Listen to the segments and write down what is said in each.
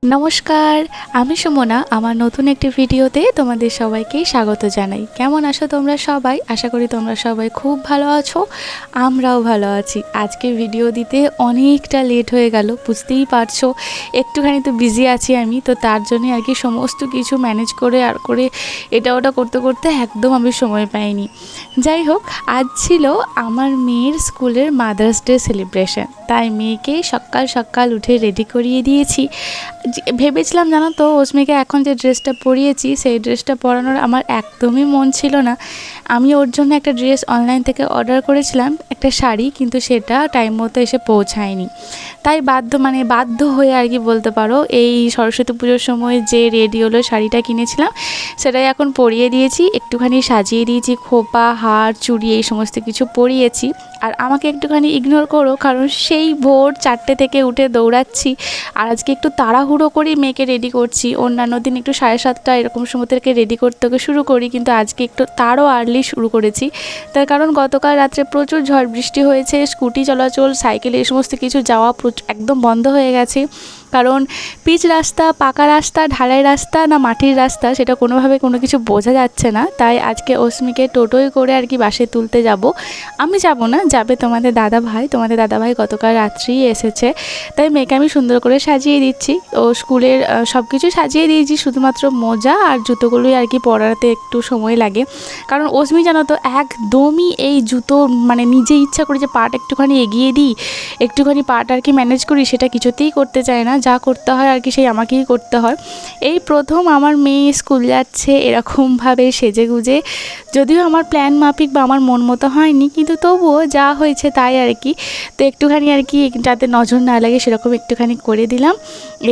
নমস্কার, আমি সুমনা। আমার নতুন একটি ভিডিওতে তোমাদের সবাইকে স্বাগত জানাই। কেমন আছো তোমরা সবাই? আশা করি তোমরা সবাই খুব ভালো আছো, আমরাও ভালো আছি। আজকে ভিডিও দিতে অনেকটা লেট হয়ে গেল, বুঝতেই পারছো। একটুখানি তো বিজি আছি আমি, তো তার জন্যে আর কি সমস্ত কিছু ম্যানেজ করে এটা ওটা করতে করতে একদম আমি সময় পাইনি। যাই হোক, আজ ছিল আমার মেয়ের স্কুলের মাদার্স ডে সেলিব্রেশন, তাই মেয়েকে সকাল সকাল উঠে রেডি করিয়ে দিয়েছি। ভেবেছিলাম জানো তো, অস্মিকে এখন যে ড্রেসটা পরিয়েছি সেই ড্রেসটা পরানোর আমার একদমই মন ছিল না। আমি ওর জন্য একটা ড্রেস অনলাইন থেকে অর্ডার করেছিলাম, একটা শাড়ি, কিন্তু সেটা টাইম মতো এসে পৌঁছায়নি। তাই বাধ্য হয়ে আর কি বলতে পারো, এই সরস্বতী পুজোর সময় যে রেডি হলো শাড়িটা কিনেছিলাম সেটাই এখন পরিয়ে দিয়েছি, একটুখানি সাজিয়ে দিয়েছি, খোপা, হার, চুড়ি এই সমস্ত কিছু পরিয়েছি। আর আমাকে একটুখানি ইগনোর করো, কারণ সেই ভোর 4টে থেকে উঠে দৌড়াচ্ছি। আর আজকে একটু তাড়াহুড়ো করেই মেয়েকে রেডি করছি। অন্যান্য দিন একটু 7:30 এরকম সময় থেকে রেডি করতে শুরু করি, কিন্তু আজকে একটু তারও আর্লি শুরু করেছি। তার কারণ গতকাল রাত্রে প্রচুর ঝড় বৃষ্টি হয়েছে, স্কুটি চলাচল, সাইকেল এই সমস্ত কিছু যাওয়া একদম বন্ধ হয়ে গেছে। কারণ পিচ রাস্তা, পাকা রাস্তা, ঢালাই রাস্তা না মাটির রাস্তা সেটা কোনোভাবে কোনো কিছু বোঝা যাচ্ছে না। তাই আজকে অস্মিকে টোটোয় করে আর কি বাসে তুলতে যাব। আমি যাব না, যাবে তোমাদের দাদাভাই গতকাল রাত্রেই এসেছে। তাই মেয়েকে আমি সুন্দর করে সাজিয়ে দিচ্ছি। ও স্কুলের সব কিছু সাজিয়ে দিয়েছি, শুধুমাত্র মোজা আর জুতোগুলোই আর কি পরাতে একটু সময় লাগে। কারণ অস্মি জানো তো একদমই এই জুতো নিজে ইচ্ছা করে যে পাটা একটুখানি এগিয়ে দিই, একটুখানি পাটা আর কি ম্যানেজ করি, সেটা কিছুতেই করতে চায় না। যা করতে হয় আর কি সেই আমাকেই করতে হয়। এই প্রথম আমার মেয়ে স্কুল যাচ্ছে এরকমভাবে সেজেগুজে। যদিও আমার প্ল্যান মাফিক বা আমার মন মতো হয়নি, কিন্তু তবুও যা হয়েছে তাই আর কি। তো একটুখানি আর কি যাতে নজর না লাগে সেরকম একটুখানি করে দিলাম।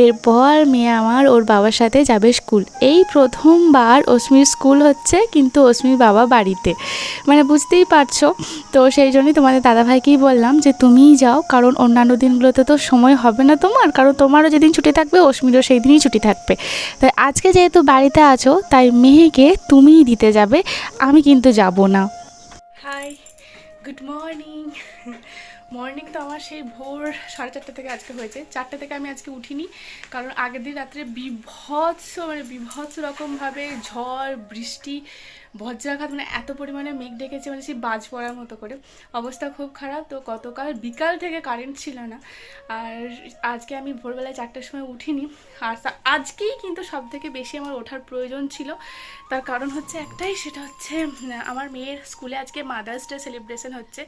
এরপর মেয়ে আমার ওর বাবার সাথে যাবে স্কুল। এই প্রথমবার অস্মির স্কুল হচ্ছে, কিন্তু অস্মির বাবা বাড়িতে, বুঝতেই পারছো। তো সেই জন্যই তোমাদের দাদাভাইকেই বললাম যে তুমিই যাও, কারণ অন্যান্য দিনগুলোতে তো সময় হবে না তোমার, কারণ তোমারও যেদিন ছুটি থাকবে অস্মিরও সেই দিনই ছুটি থাকবে। তাই আজকে যেহেতু বাড়িতে আছো, তাই মেয়েকে তুমিই দিতে যাবে, আমি কিন্তু যাব না। High, good morning. মর্নিং তো আমার সেই ভোর 4:30 থেকে আজকে হয়েছে। 4টে থেকে আমি আজকে উঠিনি, কারণ আগের দিন রাত্রে বিভৎস রকমভাবে ঝড় বৃষ্টি বজ্রাঘাত, এত পরিমাণে মেঘ ডেকেছে, সেই বাজ পড়ার মতো করে অবস্থা খুব খারাপ। তো গতকাল বিকাল থেকে কারেন্ট ছিল না, আর আজকে আমি ভোরবেলায় 4টার সময় উঠিনি। আর আজকেই কিন্তু সব থেকে বেশি আমার ওঠার প্রয়োজন ছিল। তার কারণ হচ্ছে একটাই, সেটা হচ্ছে আমার মেয়ের স্কুলে আজকে মাদার্স ডে সেলিব্রেশন হচ্ছে।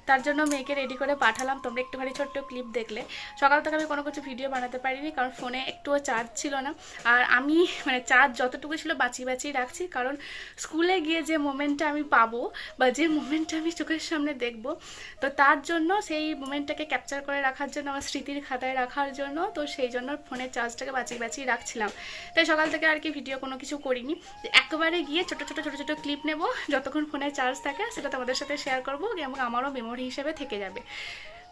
তার জন্য মেয়েকে রেডি করে পাঠালাম। তোমরা একটুখানি ছোট্ট ক্লিপ দেখলে। সকাল থেকে আমি কোনো কিছু ভিডিও বানাতে পারিনি, কারণ ফোনে একটুও চার্জ ছিল না। আর আমি চার্জ যতটুকু ছিল বাঁচিয়ে রাখছি, কারণ স্কুলে গিয়ে যে মোমেন্টটা আমি পাবো বা যে মোমেন্টটা আমি চোখের সামনে দেখবো, তো তার জন্য সেই মোমেন্টটাকে ক্যাপচার করে রাখার জন্য, আমার স্মৃতির খাতায় রাখার জন্য, তো সেই জন্য ফোনের চার্জটাকে বাঁচিয়ে রাখছিলাম। তাই সকাল থেকে আর কি ভিডিও কোনো কিছু করিনি। একবারে গিয়ে ছোটো ছোটো ক্লিপ নেব, যতক্ষণ ফোনে চার্জ থাকে সেটা তোমাদের সাথে শেয়ার করবো, এবং আমারও মেমোরি হিসেবে থেকে যাবে।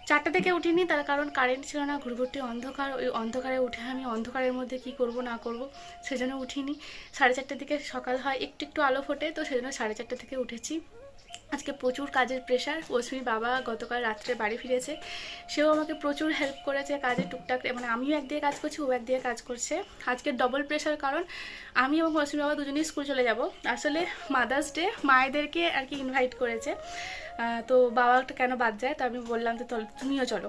4টা থেকে উঠিনি, তার কারণ কারেন্ট ছিল না, ঘুরঘুরটি অন্ধকার। ওই অন্ধকারে উঠে আমি অন্ধকারের মধ্যে কি করব না করব সেজন্য উঠিনি। 4:30টার দিকে সকাল হয়, একটু আলো ফোটে, তো সেজন্য 4:30 থেকে উঠেছি। আজকে প্রচুর কাজের প্রেশার। অস্মির বাবা গতকাল রাত্রে বাড়ি ফিরেছে, সেও আমাকে প্রচুর হেল্প করেছে কাজে টুকটাক। আমিও একদিকে কাজ করছি, ও একদিকে কাজ করছে। আজকে ডবল প্রেশার, কারণ আমি এবং অস্মির বাবা দুজনেই স্কুল চলে যাব। আসলে মাদার্স ডে মায়েদেরকে আর কি ইনভাইট করেছে, তো বাবাটা কেন বাদ যায়, তো আমি বললাম যে তুমিও চলো,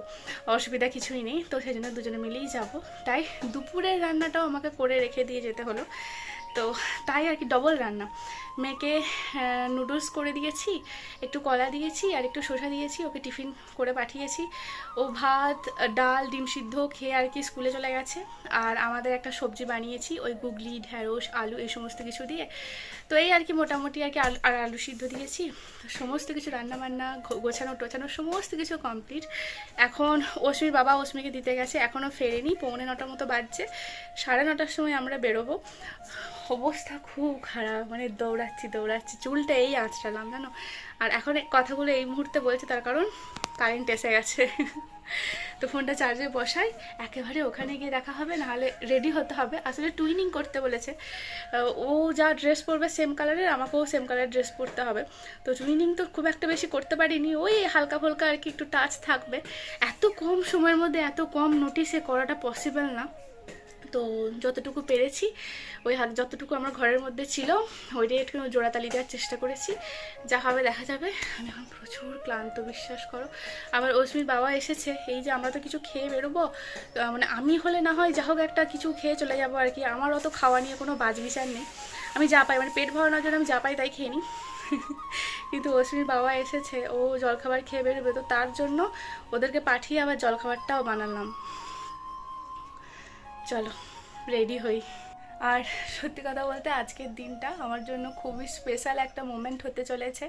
অসুবিধা কিছুই নেই। তো সেই জন্য দুজনে মিলেই যাব। তাই দুপুরের রান্নাটাও আমাকে করে রেখে দিয়ে যেতে হলো। তো তাই আর কি ডবল রান্না। মেয়েকে নুডলস করে দিয়েছি, একটু কলা দিয়েছি আর একটু শসা দিয়েছি, ওকে টিফিন করে পাঠিয়েছি। ও ভাত, ডাল, ডিম সিদ্ধ খেয়ে আর কি স্কুলে চলে গেছে। আর আমাদের একটা সবজি বানিয়েছি, ওই গুগলি, ঢ্যাঁড়স, আলু এই সমস্ত কিছু দিয়ে। তো এই আর কি মোটামুটি আর কি আলু সিদ্ধ দিয়েছি। সমস্ত কিছু রান্নাবান্না, গোছানো টোছানো সমস্ত কিছু কমপ্লিট। এখন অস্মির বাবা অস্মিকে দিতে গেছে, এখনও ফেরেনি, 8:45 মতো বাজছে। 9:30টার সময় আমরা বেরোবো। অবস্থা খুব খারাপ, দৌড়াচ্ছি, চুলটা এই আঁচড়ালাম জানো। আর এখন কথাগুলো এই মুহূর্তে বলছে, তার কারণ কারেন্ট এসে গেছে। তো ফোনটা চার্জে বসাই, একেবারে ওখানে গিয়ে দেখা হবে, নাহলে রেডি হতে হবে। আসলে টুইনিং করতে বলেছে, ও যা ড্রেস পরবে সেম কালারের, আমাকেও সেম কালার ড্রেস পরতে হবে। তো টুইনিং তো খুব একটা বেশি করতে পারিনি, ওই হালকা ফুলকা আর কি একটু টাচ থাকবে। এত কম সময়ের মধ্যে এত কম নোটিসে করাটা পসিবল না। তো যতটুকু পেরেছি ওই হাত যতটুকু আমার ঘরের মধ্যে ছিল ওইটাই একটু জোড়াতালি দেওয়ার চেষ্টা করেছি। যা হবে দেখা যাবে। আমি এখন প্রচুর ক্লান্ত, বিশ্বাস করো। আবার অস্মির বাবা এসেছে, এই যে আমরা তো কিছু খেয়ে বেরোবো, মানে আমি হলে না হয় যা হোক একটা কিছু খেয়ে চলে যাবো আর কি। আমার অত খাওয়া নিয়ে কোনো বাজবিচার নেই, আমি যা পাই মানে পেট ভরানোর জন্য আমি যা পাই তাই খেয়ে নিই। কিন্তু অস্মির বাবা এসেছে, ও জলখাবার খেয়ে বেরোবে, তো তার জন্য ওদেরকে পাঠিয়ে আবার জলখাবারটাও বানালাম। চলো রেডি হই। আর সত্যি কথা বলতে আজকের দিনটা আমার জন্য খুবই স্পেশাল একটা মোমেন্ট হতে চলেছে।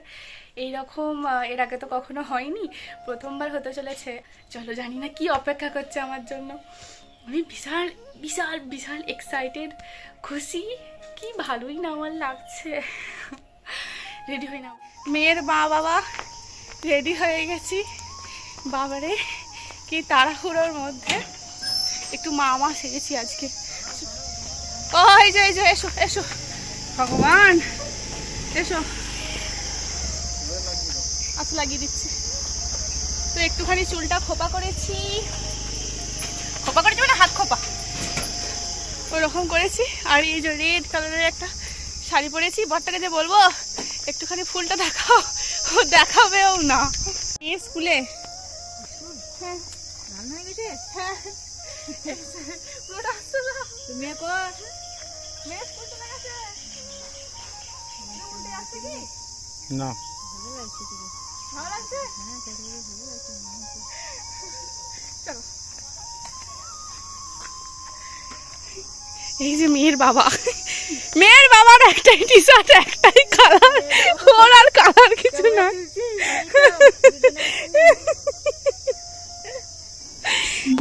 এই রকম এর আগে তো কখনো হয়নি, প্রথমবার হতে চলেছে। চলো, জানি না কি অপেক্ষা করছে আমার জন্য। আমি বিশাল বিশাল বিশাল এক্সাইটেড, খুশি, কি ভালোই না আমার লাগছে। রেডি হই না, মেয়ের মা বাবা রেডি হয়ে গেছি। বাবারে কি তাড়াহুড়োর মধ্যে একটু মা সেজেছি আজকে। ওই যে এই যে, এসো এসো, ভগবান এসো, আচ্ছা লাগিয়ে দিচ্ছি। তো একটুখানি চুলটা খোপা করেছি মানে হাত খোপা ওরকম করেছি। আর এই যে রেড কালারের একটা শাড়ি পরেছি। বরটাকে যে বলবো একটুখানি ফুলটা দেখাও, ও দেখাবেও না। এই স্কুলে হ্যাঁ রান্না হয়ে গেছে, হ্যাঁ পুরোটা আসছে না। তুমি কর মেয়ে স্কুল চলে গেছে না, ভালো লাগছে, ভালো লাগছে, হ্যাঁ ভালো লাগছে। চলো, এই যে মেয়ের বাবার একটাই টি শার্ট, একটাই কালার, ওর আর কালার কিছু না।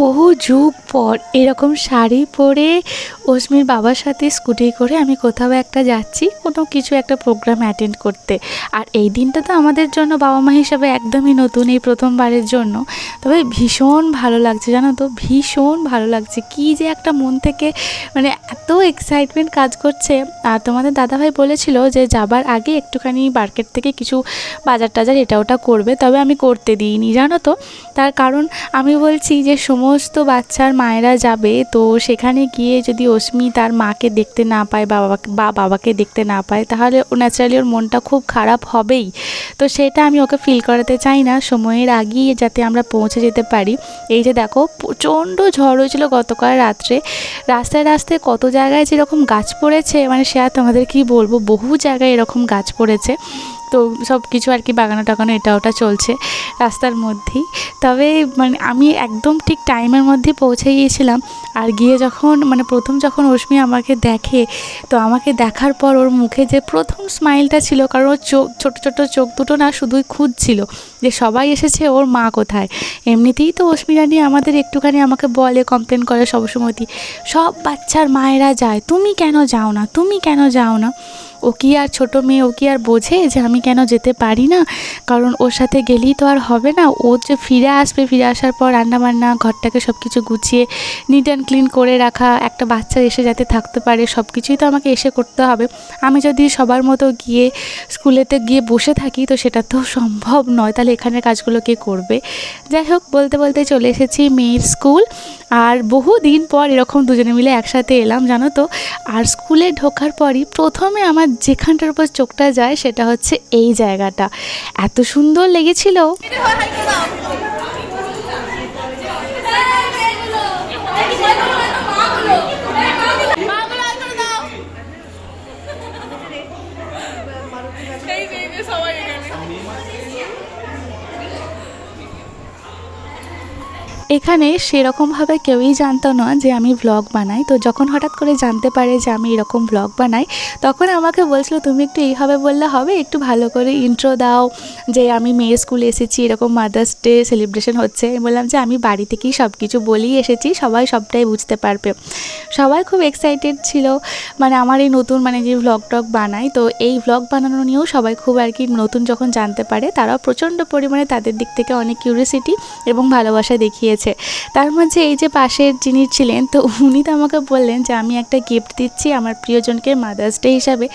বহু যুগ পর এরকম শাড়ি পরে অস্মির বাবার সাথে স্কুটি করে আমি কোথাও একটা যাচ্ছি, কোনো কিছু একটা প্রোগ্রাম অ্যাটেন্ড করতে। আর এই দিনটা তো আমাদের জন্য বাবা মা হিসাবে একদমই নতুন, এই প্রথমবারের জন্য। তবে ভীষণ ভালো লাগছে, জানো তো, ভীষণ ভালো লাগছে। কি যে একটা মন থেকে মানে এত এক্সাইটমেন্ট কাজ করছে। আর তোমাদের দাদাভাই বলেছিল যে যাবার আগে একটুখানি মার্কেট থেকে কিছু বাজার টাজার এটা ওটা করবে, তবে আমি করতে দিইনি, জানো তো। তার কারণ আমি বলছি যে সমস্ত বাচ্চার মায়েরা যাবে, তো সেখানে গিয়ে যদি অস্মি তার মাকে দেখতে না পায় বা বাবাকে দেখতে না পায়, তাহলে ও ন্যাচারালি ওর মনটা খুব খারাপ হবেই। তো সেটা আমি ওকে ফিল করাতে চাই না, সময়ের আগেই যাতে আমরা পৌঁছে যেতে পারি। এই যে দেখো, প্রচণ্ড ঝড় হয়েছিল গতকাল রাত্রে, রাস্তায় রাস্তায় কত জায়গায় যেরকম গাছ পড়েছে, মানে সে আর তোমাদের কি বলবো, বহু জায়গায় এরকম গাছ পড়েছে। তো সব কিছু আর কি বাগানো টাগানো এটা ওটা চলছে রাস্তার মধ্যেই। তবে মানে আমি একদম ঠিক টাইমের মধ্যে পৌঁছে গিয়েছিলাম। আর গিয়ে যখন মানে যখন অস্মি আমাকে দেখে, তো আমাকে দেখার পর ওর মুখে যে প্রথম স্মাইলটা ছিল, কারণ ওর ছোটো ছোটো চোখ দুটো না শুধুই খুঁজছিল যে সবাই এসেছে, ওর মা কোথায়। এমনিতেই তো অস্মি রানী আমাদের একটুখানি আমাকে বলে, কমপ্লেন করে সবসময়ই, সব বাচ্চার মায়েরা যায়, তুমি কেন যাও না, তুমি কেন যাও না। ও কি আর ছোটো মেয়ে, ও কি আর বোঝে যে আমি কেন যেতে পারি না? কারণ ওর সাথে গেলেই তো আর হবে না। ও যে ফিরে আসবে, ফিরে আসার পর রান্নাবান্না, ঘরটাকে সব কিছু গুছিয়ে নিট অ্যান্ড ক্লিন করে রাখা, একটা বাচ্চা এসে যাতে থাকতে পারে, সব কিছুই তো আমাকে এসে করতে হবে। আমি যদি সবার মতো গিয়ে স্কুলেতে গিয়ে বসে থাকি, তো সেটা তো সম্ভব নয়, তাহলে এখানের কাজগুলো কে করবে? যাই হোক, বলতে বলতে চলে এসেছি মেয়ের স্কুল। আর বহু দিন পর এরকম দুজনে মিলে একসাথে এলাম, জানো তো। আর স্কুলে ঢোকার পরই প্রথমে আমার যেখানটার উপর চোখটা যায় সেটা হচ্ছে এই জায়গাটা, এত সুন্দর লেগেছিল। এখানে সেরকমভাবে কেউই জানতো না যে আমি ভ্লগ বানাই। তো যখন হঠাৎ করে জানতে পারে যে আমি এরকম ভ্লগ বানাই, তখন আমাকে বলছিল তুমি একটু এইভাবে বললে হবে, একটু ভালো করে ইন্ট্রো দাও যে আমি মেয়ের স্কুলে এসেছি, এরকম মাদার্স ডে সেলিব্রেশন হচ্ছে। বললাম যে আমি বাড়ি থেকেই সব কিছু বলেই এসেছি, সবাই সবটাই বুঝতে পারবে। সবাই খুব এক্সাইটেড ছিল, মানে আমার এই নতুন মানে যে ভ্লগ টগ বানাই, তো এই ভ্লগ বানানো নিয়েও সবাই খুব আর কি নতুন যখন জানতে পারে, তারাও প্রচণ্ড পরিমাণে তাদের দিক থেকে অনেক কিউরিয়াসিটি এবং ভালোবাসা দেখিয়েছে। হয়েছে। তার মাঝে এই যে পাশের যিনি ছিলেন, তো উনি তো আমাকে বললেন যে আমি একটা গিফট দিচ্ছি আমার প্রিয়জনকে মাদার্স ডে হিসাবে,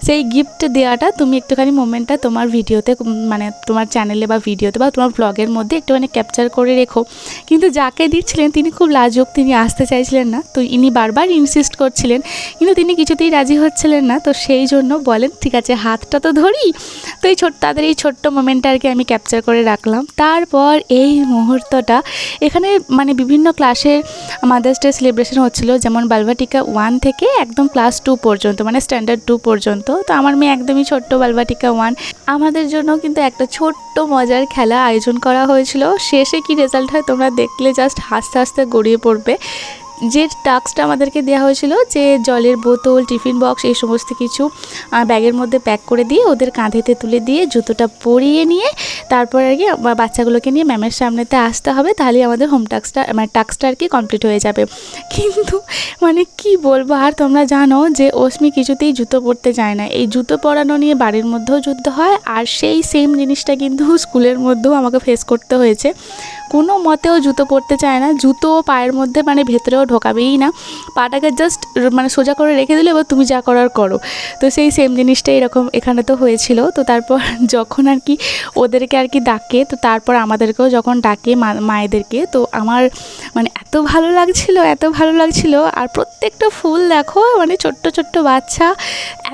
সেই গিফট দেওয়াটা তুমি একটুখানি মোমেন্টটা তোমার ভিডিওতে মানে তোমার চ্যানেলে বা ভিডিওতে বা তোমার ব্লগের মধ্যে একটুখানি ক্যাপচার করে রেখো। কিন্তু যাকে দিচ্ছিলেন তিনি খুব লাজুক, তিনি আসতে চাইছিলেন না, তো ইনি বারবার ইনসিস্ট করছিলেন, কিন্তু তিনি কিছুতেই রাজি হচ্ছিলেন না। তো সেই জন্য বলেন ঠিক আছে হাতটা তো ধরি। তো এই তাদের এই ছোট্ট মোমেন্টটা আর কি আমি ক্যাপচার করে রাখলাম। তারপর এই মুহূর্তটা এখানে মানে বিভিন্ন ক্লাসের মাদার্স ডে সেলিব্রেশন হচ্ছিলো, যেমন বালভাটিকা 1 থেকে একদম ক্লাস 2 পর্যন্ত, মানে স্ট্যান্ডার্ড 2 পর্যন্ত। তো আমার মেয়ে একদমই ছোট্ট, বালভাটিকা 1। আমাদের জন্য কিন্তু একটা ছোট্ট মজার খেলা আয়োজন করা হয়েছিল। শেষে কি রেজাল্ট হয় তোমরা দেখলে জাস্ট হাসতে হাসতে গড়িয়ে পড়বে। যে টাস্কটা আমাদেরকে দেওয়া হয়েছিল যে জলের বোতল, টিফিন বক্স এই সমস্ত কিছু ব্যাগের মধ্যে প্যাক করে দিয়ে ওদের কাঁধেতে তুলে দিয়ে জুতোটা পরিয়ে নিয়ে তারপর আর কি বাচ্চাগুলোকে নিয়ে ম্যামের সামনেতে আসতে হবে, তাহলেই আমাদের হোম টাস্কটা মানে টাস্কটা আর কি কমপ্লিট হয়ে যাবে। কিন্তু মানে কি বলবো, আর তোমরা জানো যে অস্মি কিছুতেই জুতো পরতে যায় না। এই জুতো পরানো নিয়ে বাড়ির মধ্যেও যুদ্ধ হয়, আর সেই সেম জিনিসটা কিন্তু স্কুলের মধ্যেও আমাকে ফেস করতে হয়েছে। কোনো মতেও জুতো পরতে চায় না, জুতো পায়ের মধ্যে মানে ভেতরেও ঢোকাবেই না, পাটাকে জাস্ট মানে সোজা করে রেখে দিলে এবার তুমি যা করার করো। তো সেই সেম জিনিসটাই এরকম এখানে তো হয়েছিল। তো তারপর যখন আর কি ওদেরকে আর কি ডাকে, তো তারপর আমাদেরকেও যখন ডাকে মায়েদেরকে, তো আমার মানে এত ভালো লাগছিল, এত ভালো লাগছিল। আর প্রত্যেকটা ফুল দেখো, মানে ছোট্ট ছোট্ট বাচ্চা,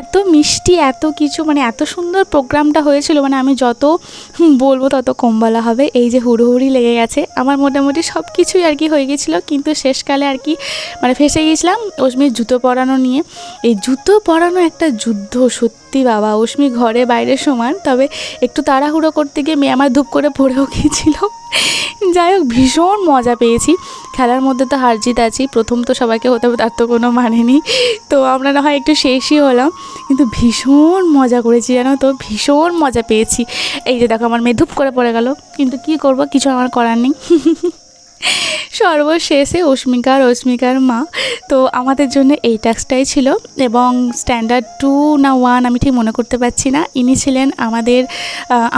এত মিষ্টি, এত কিছু, মানে এত সুন্দর প্রোগ্রামটা হয়েছিল, মানে আমি যত বলবো তত কম বলা হবে। এই যে হুড়োহুড়ি লেগে গেছে, আমার মোটামুটি সব কিছুই আর কি হয়ে গেছিলো, কিন্তু শেষকালে আর কি মানে ফেঁসে গেছিলাম অস্মির জুতো পরানো নিয়ে। এই জুতো পরানো একটা যুদ্ধ, সত্যি বাবা, অস্মি ঘরে বাইরে সমান। তবে একটু তাড়াহুড়ো করতে গিয়ে মেয়ে আমার ধূপ করে পড়েও গিয়েছিল। যাই হোক, ভীষণ মজা পেয়েছি। খেলার মধ্যে তো হার জিত আছি, প্রথম তো সবাইকে হতে হবে তার তো কোনো মানে নেই। তো আমরা না হয় একটু শেষই হলাম, কিন্তু ভীষণ মজা করেছি জানো তো, ভীষণ মজা পেয়েছি। এই যে দেখো আমার মেয়ে ধূপ করে পড়ে গেল, কিন্তু কি করব, কিছু আমার করার নেই। সর্বশেষে অস্মিকার মা, তো আমাদের জন্য এই টাস্কটাই ছিল। এবং স্ট্যান্ডার্ড 2 না 1 আমি ঠিক মনে করতে পারছি না, ইনি ছিলেন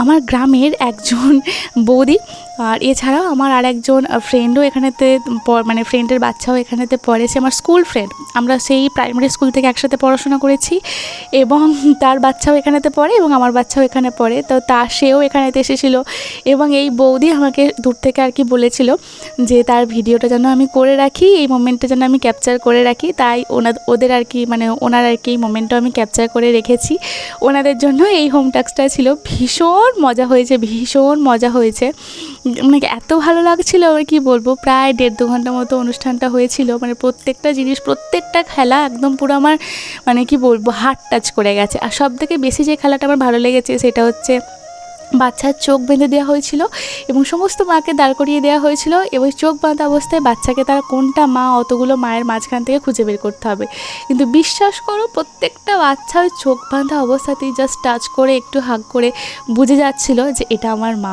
আমার গ্রামের একজন বৌদি। আর এছাড়াও আমার আর একজন ফ্রেন্ডও এখানেতে মানে ফ্রেন্ডের বাচ্চাও এখানেতে পড়ে, সে আমার স্কুল ফ্রেন্ড, আমরা সেই প্রাইমারি স্কুল থেকে একসাথে পড়াশোনা করেছি, এবং তার বাচ্চাও এখানেতে পড়ে এবং আমার বাচ্চাও এখানে পড়ে। তো সেও এখানেতে এসেছিলো, এবং এই বৌদি আমাকে দূর থেকে আর কি বলেছিল যে তার ভিডিওটা যেন আমি করে রাখি, এই মোমেন্টটা যেন আমি ক্যাপচার করে রাখি। তাই ওদের আর কি মানে ওনার আর কি এই মোমেন্টটা আমি ক্যাপচার করে রেখেছি ওনাদের জন্য। এই হোম টাস্কটা ছিল, ভীষণ মজা হয়েছে, ভীষণ মজা হয়েছে, মানে এত ভালো লাগছিল আর কি বলবো। প্রায় 1.5-2 ঘন্টা মতো অনুষ্ঠানটা হয়েছিল, মানে প্রত্যেকটা জিনিস, প্রত্যেকটা খেলা একদম পুরো আমার মানে কি বলবো হার্ট টাচ করে গেছে। আর সব থেকে বেশি যে খেলাটা আমার ভালো লেগেছে সেটা হচ্ছে বাচ্চার চোখ বেঁধে দেওয়া হয়েছিল এবং সমস্ত মাকে দাঁড় করিয়ে দেওয়া হয়েছিল, এবং চোখ বাঁধা অবস্থায় বাচ্চাকে তারা কোনটা মা অতগুলো মায়ের মাঝখান থেকে খুঁজে বের করতে হবে। কিন্তু বিশ্বাস করো প্রত্যেকটা বাচ্চা ওই চোখ বাঁধা অবস্থাতেই জাস্ট টাচ করে একটু হাগ করে বুঝে যাচ্ছিল যে এটা আমার মা।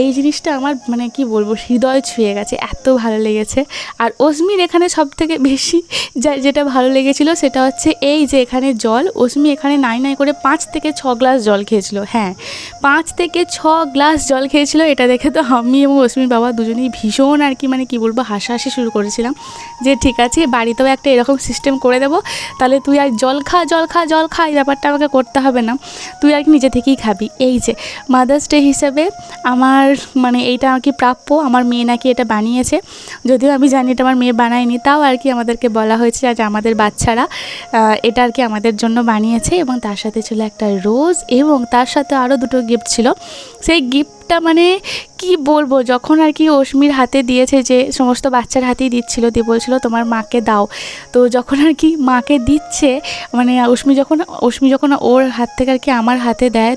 এই জিনিসটা আমার মানে কি বলবো হৃদয় ছুঁয়ে গেছে, এত ভালো লেগেছে। আর অস্মির এখানে সব থেকে বেশি যেটা ভালো লেগেছিল সেটা হচ্ছে এই যে এখানে জল, অস্মি এখানে নাই করে 5 থেকে 6 গ্লাস জল খেয়েছিল। হ্যাঁ, 5 থেকে 6 গ্লাস জল খেয়েছিল। এটা দেখে তো আমি এবং অস্মির বাবা দুজনেই ভীষণ আর কি মানে কি বলবো হাসাহাসি শুরু করেছিলাম যে ঠিক আছে বাড়িতেও একটা এরকম সিস্টেম করে দেবো, তাহলে তুই আর জল খা এই ব্যাপারটা আমাকে করতে হবে না, তুই আর কি নিজে থেকেই খাবি। এই যে মাদার্স ডে হিসেবে আমার মানে এইটা আর কি প্রাপ্য, আমার মেয়ে নাকি এটা বানিয়েছে, যদিও আমি জানি এটা আমার মেয়ে বানায়নি, তাও আর কি আমাদেরকে বলা হয়েছে যে আমাদের বাচ্চারা এটা আর কি আমাদের জন্য বানিয়েছে। এবং তার সাথে ছিল একটা রোজ, এবং তার সাথে আরও 2টো গিফট ছিল। সেই গিফটটা মানে কি বলবো, যখন আর কি অস্মির হাতে দিয়েছে, যে সমস্ত বাচ্চার হাতেই দিচ্ছিল, দিয়ে বলছিল তোমার মাকে দাও, তো যখন আর কি মাকে দিচ্ছে মানে অস্মি যখন ওর হাত থেকে আর কি আমার হাতে দেয়,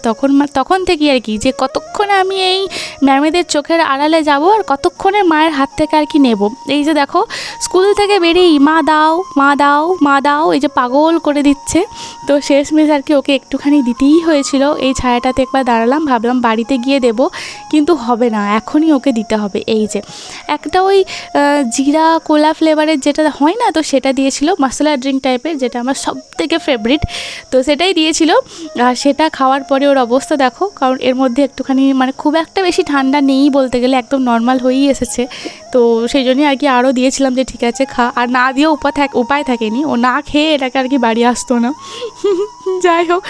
তখন থেকে আর কি যে কতক্ষণে আমি এই ম্যামেদের চোখের আড়ালে যাব আর কতক্ষণে মায়ের হাত থেকে আর কি নেব। এই যে দেখো স্কুল থেকে বেরিয়েই মা দাও মা দাও মা দাও, এই যে পাগল করে দিচ্ছে। তো শেষমেশ আর কি ওকে একটুখানি দিতেই হয়েছিল। এই ছায়াটাতে একবার দাঁড়ালাম, ভাবলাম বাড়িতে গিয়ে দেবো, কিন্তু হবে না, এখনই ওকে দিতে হবে। এই যে একটা ওই জিরা কোলা ফ্লেভারের যেটা হয় না, তো সেটা দিয়েছিল, মশলা ড্রিঙ্ক টাইপের, যেটা আমার সব থেকে ফেভারিট, তো সেটাই দিয়েছিল। আর সেটা খাওয়ার পরে ওর অবস্থা দেখো, কারণ এর মধ্যে একটুখানি মানে খুব একটা বেশি ঠান্ডা নেই বলতে গেলে, একদম নর্মাল হয়েই এসেছে। তো সেই জন্যই আর কি আরও দিয়েছিলাম যে ঠিক আছে খা, আর না দিয়েও উপায় থাকেনি, ও না খেয়ে এটাকে আর কি বাড়ি আসতো না। যাই হোক,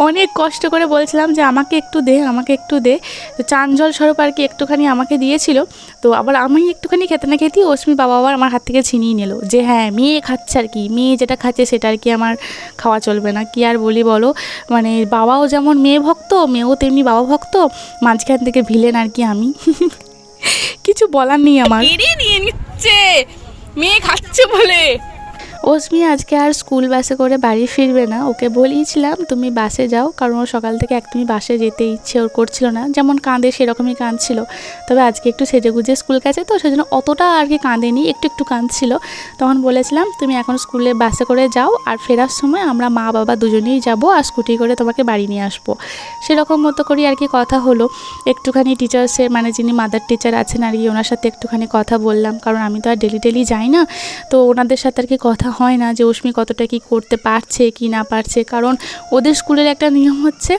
অনেক কষ্ট করে বলছিলাম যে আমাকে একটু দে, আমাকে একটু দে, তো চান জল স্বরূপ আর কি একটুখানি আমাকে দিয়েছিল। তো আবার আমি একটুখানি খেতে না খেতেই অশ্মির বাবা আবার আমার হাত থেকে ছিনিয়ে নিল, যে হ্যাঁ মেয়ে খাচ্ছে আর কি, মেয়ে যেটা খাচ্ছে সেটা আর কি আমার খাওয়া চলবে না। কি আর বলি বলো, মানে বাবাও যেমন মেয়ে ভক্ত, মেয়েও তেমনি বাবা ভক্ত, মাঝখান থেকে ভিলেন আর কি আমি। কিছু বলার নেই আমার। নিয়ে নিচ্ছে মেয়ে খাচ্ছে বলে। অস্মি আজকে আর স্কুল বাসে করে বাড়ি ফিরবে না, ওকে বলিয়েছিলাম তুমি বাসে যাও, কারণ ওর সকাল থেকে একদমই বাসে যেতে ইচ্ছে ওর করছিল না, যেমন কাঁদে সেরকমই কাঁদছিল। তবে আজকে একটু সেজেগুজে স্কুল গেছে, তো সেজন্য অতটা আর কি কাঁদেনি, একটু কাঁদছিল। তখন বলেছিলাম তুমি এখন স্কুলে বাসে করে যাও, আর ফেরার সময় আমরা মা বাবা দুজনেই যাব, আর স্কুটি করে তোমাকে বাড়ি নিয়ে আসবো। সেরকম মতো করেই আর কি কথা হলো। একটুখানি টিচার্সের মানে যিনি মাদার টিচার আছেন আর কি, ওনার সাথে একটুখানি কথা বললাম, কারণ আমি তো আর ডেলি যাই না, তো ওনাদের সাথে আর কি কথা হয় না যে অস্মি কতটা কি করতে পারছে কি না পারছে। কারণ ওদের স্কুলের একটা নিয়ম হচ্ছে,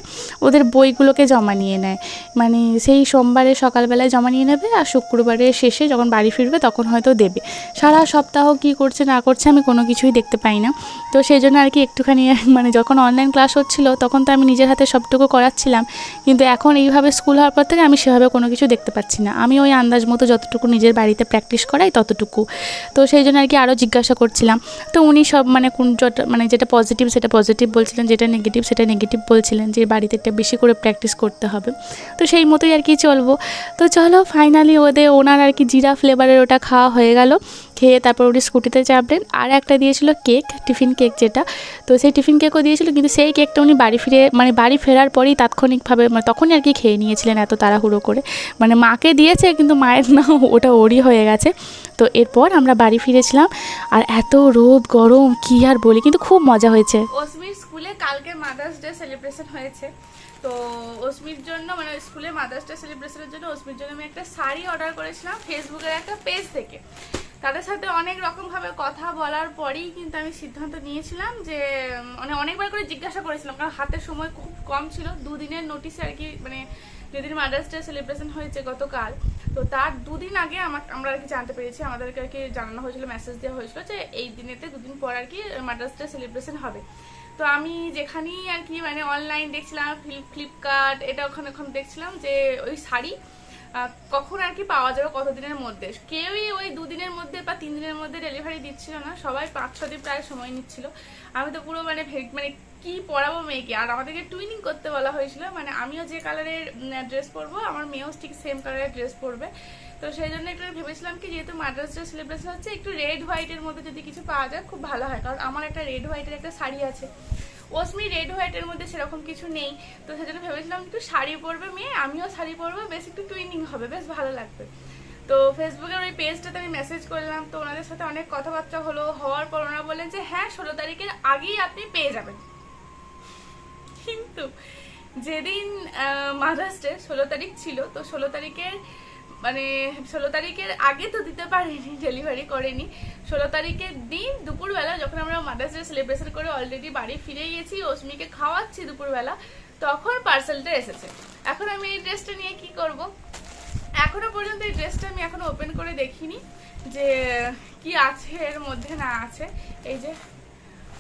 ওদের বইগুলোকে জমা নিয়ে নেয়, মানে সেই সোমবারে সকালবেলায় জমা নিয়ে নেবে, আর শুক্রবারের শেষে যখন বাড়ি ফিরবে তখন হয়তো দেবে। সারা সপ্তাহ কি করছে না করছে আমি কোনো কিছুই দেখতে পাই না। তো সেই জন্য আর কি একটুখানি মানে যখন অনলাইন ক্লাস হচ্ছিলো তখন তো আমি নিজের হাতে সবটুকু করাচ্ছিলাম, কিন্তু এখন এইভাবে স্কুল হওয়ার পর থেকে আমি সেভাবে কোনো কিছু দেখতে পাচ্ছি না। আমি ওই আন্দাজ মতো যতটুকু নিজের বাড়িতে প্র্যাকটিস করাই ততটুকু। তো সেই জন্য আর কি আরও জিজ্ঞাসা করছিলাম। তো উনি সব মানে মানে যেটা পজিটিভ সেটা পজিটিভ বলছিলেন, যেটা নেগেটিভ সেটা নেগেটিভ বলছিলেন, যে বাড়িতে একটা বেশি করে প্র্যাকটিস করতে হবে। তো সেই মতোই আর কি চলবো। তো চলো ফাইনালি ওনার আর কি জিরা ফ্লেভারের ওটা খাওয়া হয়ে গেল। খেয়ে তারপর উনি স্কুটিতে চাপলেন। আর একটা দিয়েছিল কেক, টিফিন কেক যেটা, তো সেই টিফিন কেকও দিয়েছিল, কিন্তু সেই কেকটা উনি বাড়ি ফেরার পরেই তাৎক্ষণিকভাবে মানে তখনই আর কি খেয়ে নিয়েছিলেন এত তাড়াহুড়ো করে। মানে মাকে দিয়েছে কিন্তু মায়ের না, ওটা ওরই হয়ে গেছে। তো এরপর আমরা বাড়ি ফিরেছিলাম, আর এত রোদ গরম কি আর বলি, কিন্তু খুব মজা হয়েছে। অস্মির স্কুলে কালকে মাদার্স ডে সেলিব্রেশন হয়েছে, তো অস্মির জন্য মানে স্কুলে মাদার্স ডে সেলিব্রেশনের জন্য অস্মির জন্য আমি একটা শাড়ি অর্ডার করেছিলাম ফেসবুকের একটা পেজ থেকে। তাদের সাথে অনেক রকমভাবে কথা বলার পরেই কিন্তু আমি সিদ্ধান্ত নিয়েছিলাম যে মানে অনেকবার করে জিজ্ঞাসা করেছিলাম, কারণ হাতের সময় খুব কম ছিল, 2 দিনের নোটিসে আর কি, মানে যেদিন মাদার্স ডে সেলিব্রেশন হয়েছে গতকাল, তো তার 2 দিন আগে আমরা আর কি জানতে পেরেছি, আমাদেরকে আর কি জানানো হয়েছিল, মেসেজ দেওয়া হয়েছিল যে এই দিনেতে 2 দিন পর আর কি মাদার্স ডে সেলিব্রেশন হবে। তো আমি যেখানেই আর কি মানে অনলাইন দেখছিলাম, ফ্লিপকার্ট এটা ওখানে দেখছিলাম যে ওই শাড়ি কখন আর কি পাওয়া যাবে, কতদিনের মধ্যে। কেউই ওই 2 দিনের মধ্যে বা 3 দিনের মধ্যে ডেলিভারি দিচ্ছিল না, সবাই 5-6 দিন প্রায় সময় নিচ্ছিল। আমি তো পুরো মানে কি পরাবো মেয়েকে, আর আমাদেরকে টুইনিং করতে বলা হয়েছিল, মানে আমিও যে কালারের ড্রেস পরবো আমার মেয়েও ঠিক সেম কালারের ড্রেস পরবে। তো সেই জন্য একটু ভেবেছিলাম কি, যেহেতু মাদার্স ডে সেলিব্রেশন হচ্ছে, একটু রেড হোয়াইটের মধ্যে যদি কিছু পাওয়া যায় খুব ভালো হয়, কারণ আমার একটা রেড হোয়াইটের একটা শাড়ি আছে। অস্মি রেড হোয়াইটের মধ্যে সেরকম কিছু নেই, তো সেজন্য ভেবেছিলাম একটু শাড়ি পরবে মেয়ে, আমিও শাড়ি পরবো, বেশ একটু টুইনিং হবে, বেশ ভালো লাগবে। তো ফেসবুকের ওই পেজটাতে আমি মেসেজ করলাম, তো ওনাদের সাথে অনেক কথাবার্তা হওয়ার পর ওনারা বললেন যে হ্যাঁ 16 তারিখের আগেই আপনি পেয়ে যাবেন। কিন্তু যেদিন মাদার্স ডে 16 তারিখ ছিল, তো 16 তারিখের আগে তো দিতে পারিনি, ডেলিভারি করেনি। 16 তারিখের দিন দুপুরবেলা যখন আমরা মাদার্স ডে সেলিব্রেশন করে অলরেডি বাড়ি ফিরে গেছি, অস্মিকে খাওয়াচ্ছি দুপুরবেলা, তখন পার্সেলটা এসেছে। এখন আমি এই ড্রেসটা নিয়ে কি করব, এখনো পর্যন্ত এই ড্রেসটা আমি এখনো ওপেন করে দেখিনি যে কি আছে এর মধ্যে না আছে। এই যে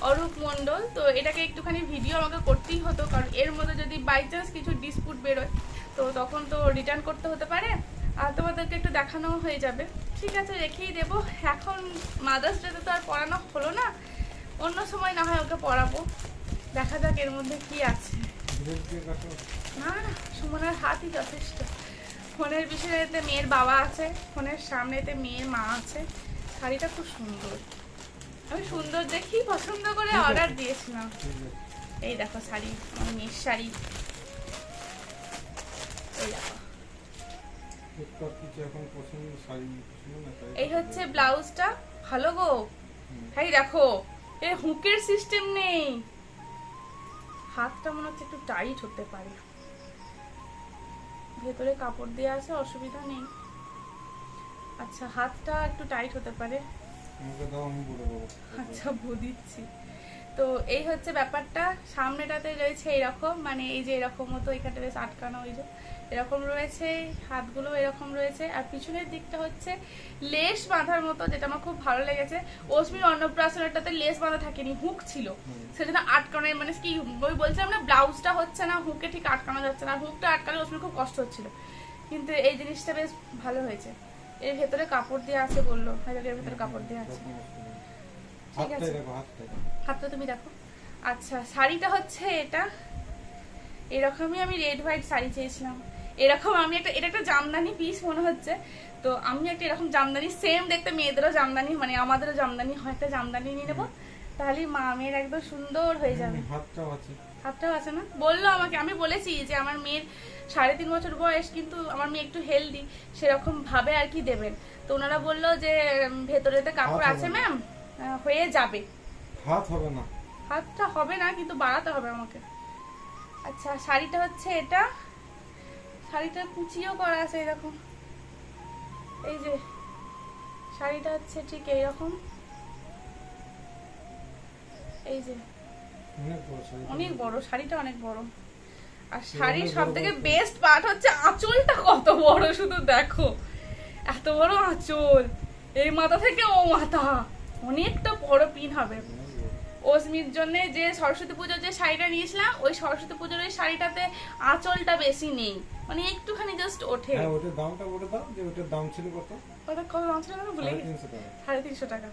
অরূপ মণ্ডল, তো এটাকে একটুখানি ভিডিও আমাকে করতেই হতো, কারণ এর মধ্যে যদি বাই চান্স কিছু ডিসপুট বেরোয় তো তখন তো রিটার্ন করতে হতে পারে, আর তোমাদেরকে একটু দেখানো হয়ে যাবে। ঠিক আছে, রেখেই দেবো, এখন মাদার্স ডেতে তো আর পড়ানো হলো না, অন্য সময় না হয় ওকে পড়াবো। দেখা যাক এর মধ্যে কি আছে। না না, সুমনের হাতই যথেষ্ট। ফোনের পিছনেতে মেয়ের বাবা আছে, ফোনের সামনেতে মেয়ের মা আছে। শাড়িটা খুব সুন্দর, আমি সুন্দর দেখি পছন্দ করে অর্ডার দিয়েছিলাম। এই দেখো শাড়ি, আমার মেয়ের শাড়ি, এই দেখো। এই হচ্ছে ব্লাউজটা, ভালো গো। হ্যাঁ দেখো, এর হুকের সিস্টেম নেই, হাতটা মনে হচ্ছে একটু টাইট হতে পারে। ভেতরে কাপড় দেওয়া আছে, অসুবিধা নেই। আচ্ছা হাতটা একটু টাইট হতে পারে, আচ্ছা দিচ্ছি। তো এই হচ্ছে ব্যাপারটা। সামনেটাতে রয়েছে এরকম, মানে এই যে এরকম মতো এখানটা বেশ আটকানো, ওই যে এরকম রয়েছে, হাতগুলো এরকম রয়েছে। আর পিছনের দিকটা হচ্ছে লেস বাঁধার মতো, যেটা আমার খুব ভালো লেগেছে। অস্মির অন্নপ্রাশনেরটাতে লেস বাঁধা থাকেনি, হুক ছিল, সেজন্য আটকানো, মানে কি ওই বলছিলাম না, ব্লাউজটা হচ্ছে না, হুকে ঠিক আটকানো যাচ্ছে না, হুকটা আটকালে অস্মির খুব কষ্ট হচ্ছিল। কিন্তু এই জিনিসটা বেশ ভালো হয়েছে। এর ভেতরে কাপড় দেওয়া আছে বললো, এর ভেতরে কাপড় দেওয়া আছে, ঠিক আছে। হাতটা তুমি দেখো। আচ্ছা শাড়িটা হচ্ছে এটা, এরকমই আমি রেড হোয়াইট শাড়ি চেয়েছিলাম। এরকম আমি এটা একটা জামদানি পিস মনে হচ্ছে, তো আমি একটা এরকম জামদানি সেম দেখতে, মেয়েদেরও জামদানি, মানে আমাদেরও জামদানি হয়, একটা জামদানি নিয়ে নেবো, তাহলে মা মেয়ের একদম সুন্দর হয়ে যাবে। হাতটাও আছে না, বললো আমাকে, আমি বলেছি যে আমার মেয়ের 3.5 বছর বয়স, কিন্তু আমার মেয়ে একটু হেলদি, সেরকম ভাবে আর কি দেবেন। তো ওনারা বললো যে ভেতরেতে কাপড় আছে ম্যাম, হয়ে যাবে। হাত হবে না, হাতটা হবে না, কিন্তু বাড়াতে হবে আমাকে। আচ্ছা শাড়িটা হচ্ছে এটা, শাড়িটা কুচিও করা আছে এরকম, এই যে শাড়িটা হচ্ছে ঠিক এইরকম, এই যে অনেক বড় শাড়িটা, অনেক বড়। আর শাড়ির সব থেকে বেস্ট পার্ট হচ্ছে আঁচলটা কত বড়, শুধু দেখো এত বড় আঁচল, এই মাথা থেকে ও মাথা, অনেকটা বড় পিন হবে। অস্মির জন্য যে সরস্বতী পুজোর যে শাড়িটা নিয়েছিলাম, ওই সরস্বতী পুজোর ওই শাড়িটাতে আঁচলটা বেশি নেই, মানে একটুখানি জাস্ট ওঠে। হ্যাঁ ওটার দামটা বলে দাও, যে ওটার দাম ছিল কত? ওটা কত দাম ছিল না, ভুলে গেছি। 350 টাকা।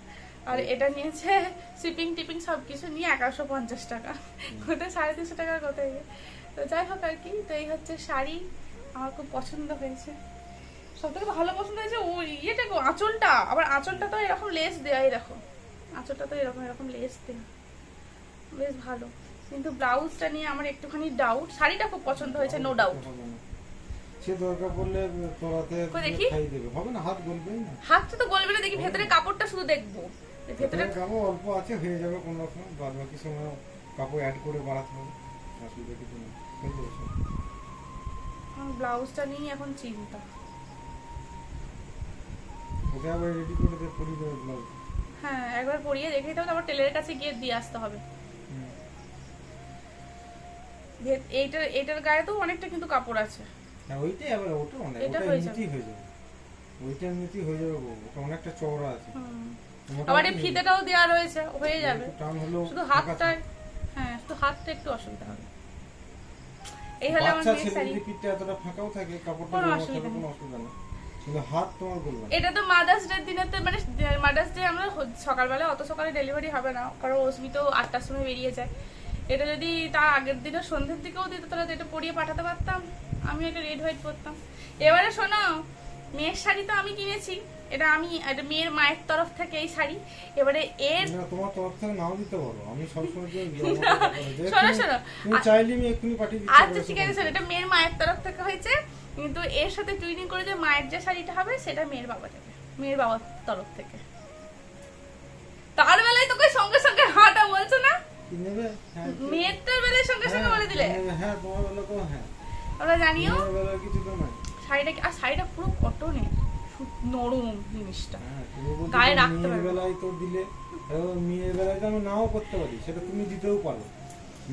আর এটা নিয়েছে শিপিং টিপিং সবকিছু নিয়ে 1150 টাকা, ওটা 350 টাকার কোথায়। তো যাই হোক আর কি, তো এই হচ্ছে শাড়ি, আমার খুব পছন্দ হয়েছে। সব থেকে ভালো পছন্দ হয়েছে ও ইয়েটা, আঁচলটা, আবার আঁচলটা তো এরকম লেস দেওয়া, দেখো আঁচলটা তো এরকম এরকম লেস দেওয়া, বেশ ভালো। কিন্তু ব্লাউজটা নিয়ে আমার একটুখানি ডাউট। শাড়িটা খুব পছন্দ হয়েছে, নো ডাউট। সে দরকার পড়লে তোরাতে খাই দেবে, হবে না, হাত গলবে না। হাতটা তো গলবে না, দেখি ভেতরে কাপড়টা শুধু দেখবো, ভেতরে কাপড় অল্প আছে, হয়ে যাবে কোন রকম, বাদ বাকি সময় কাপড় অ্যাড করে বাড়াতে হবে, অসুবিধা কিছু নেই। ব্লাউজটা নিয়ে এখন চিন্তা। ওটা আবার রেডি করে দে, পরিয়ে দেবে ব্লাউজ। হ্যাঁ একবার পরিয়ে রেখে দিতে হবে, তারপর টেলারের কাছে গিয়ে দিয়ে আসতে হবে। এইটার গায়ে তো অনেকটা কিন্তু কাপড় আছে। হ্যাঁ ওইটাই, আবার ওটা অনেক, ওটা এমনিতেই হয়ে যাবে, ওইটা এমনিতেই হয়ে যাবে, ওটা অনেকটা চওড়া আছে। আবার এই ফিতেটাও দেওয়া রয়েছে, হয়ে যাবে। শুধু হাতটা, হ্যাঁ শুধু হাতটা একটু অসুবিধা হবে। এই হলো আমার মেয়ের শাড়ি। পিঠটা এতটা ফাঁকাও থাকে, কাপড়টা কোনো অসুবিধা নেই, কিন্তু হাত তোমার বলবো। এটা তো মাদার্স ডে দিনেতে, মানে মাদার্স ডে আমরা সকালবেলা, অত সকালে ডেলিভারি হবে না, কারণ অস্মি তো 8টার সময় বেরিয়ে যায়। এটা যদি তার আগের দিনে সন্ধ্যের দিকেও দিত, তাহলে এটা পরিয়ে পাঠাতে পারতাম, আমি এটা রেড হোয়াইট পরতাম। এবারে শোনো, মেয়ের শাড়ি তো আমি কিনেছি, এটা আমি, এটা মেয়ের মায়ের তরফ থেকে এই শাড়ি। এবারে এর তোমার তরফ থেকে নাও দিতে পারো, আমি সব সময় শোনো শোনো, তুমি চাইলে আমি এক্ষুনি পাঠিয়ে দিচ্ছি। আচ্ছা ঠিক আছে, এটা মেয়ের মায়ের তরফ থেকে হয়েছে, কিন্তু এর সাথে টুইনিং করে যে মায়ের যে শাড়িটা হবে, সেটা মেয়ের বাবা দেবে, মেয়ের বাবার তরফ থেকে। তার বেলায় তোকে সঙ্গে সঙ্গে হাঁটা বলছো না, মেয়েরটার বেলায় সঙ্গে সঙ্গে বলে দিলে। হ্যাঁ তোমার বেলা তো, হ্যাঁ তোমরা জানিও কিছু তো নাই শাড়িটা, আর শাড়িটা পুরো কটনের, নরম জিনিসটা, গায়ে রাখতে পারবে। বেলায় তো দিলে, মেয়ের বেলায় তো আমি নাও করতে পারি, সেটা তুমি দিতেও পারো।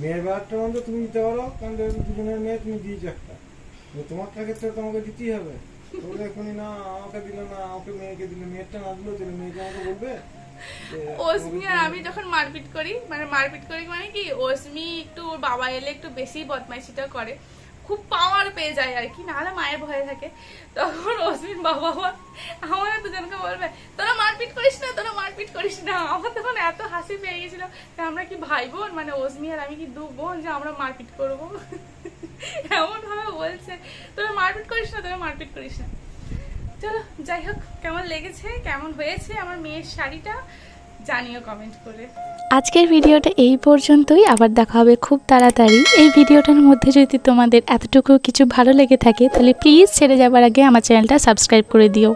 মেয়ের বেলাটা মধ্যে তুমি দিতে পারো, কারণ দুজনের মেয়ে তুমি দিয়েছো একটা, তোমারটা ক্ষেত্রে তোমাকে দিতেই হবে। তোমরা এখনই না আমাকে দিলে না, আমাকে মেয়েকে দিলে, মেয়েরটা না দিলেও দিলে, মেয়েকে আমাকে বলবে। অস্মি আর আমি যখন মারপিট করি, মানে মারপিট করি মানে কি, অস্মি একটু ওর বাবা এলে একটু বেশি বদমাইশিটা করে, খুব পাওয়ার পেয়ে যায় আর কি, নাহলে মায়ের ভয়ে থাকে। তখন অস্মির বাবা আমার দুজনকে বলবে, তোরা মারপিট করিস না, তোরা মারপিট করিস না। আমার তখন এত হাসি পেয়ে গেছিল, আমরা কি ভাই বোন, মানে অস্মি আর আমি কি দু বোন যে আমরা মারপিট করবো, এমন ভাবে বলছে, তোরা মারপিট করিস না, তোরা মারপিট করিস না। চলো যাই হোক, কেমন লেগেছে, কেমন হয়েছে আমার মেয়ের শাড়িটা, জানিও কমেন্ট করে। আজকের ভিডিওটা এই পর্যন্তই, আবার দেখা হবে খুব তাড়াতাড়ি। এই ভিডিওটার মধ্যে যদি তোমাদের এতটুকু কিছু ভালো লেগে থাকে, তাহলে প্লিজ ছেড়ে যাবার আগে আমার চ্যানেলটা সাবস্ক্রাইব করে দিও।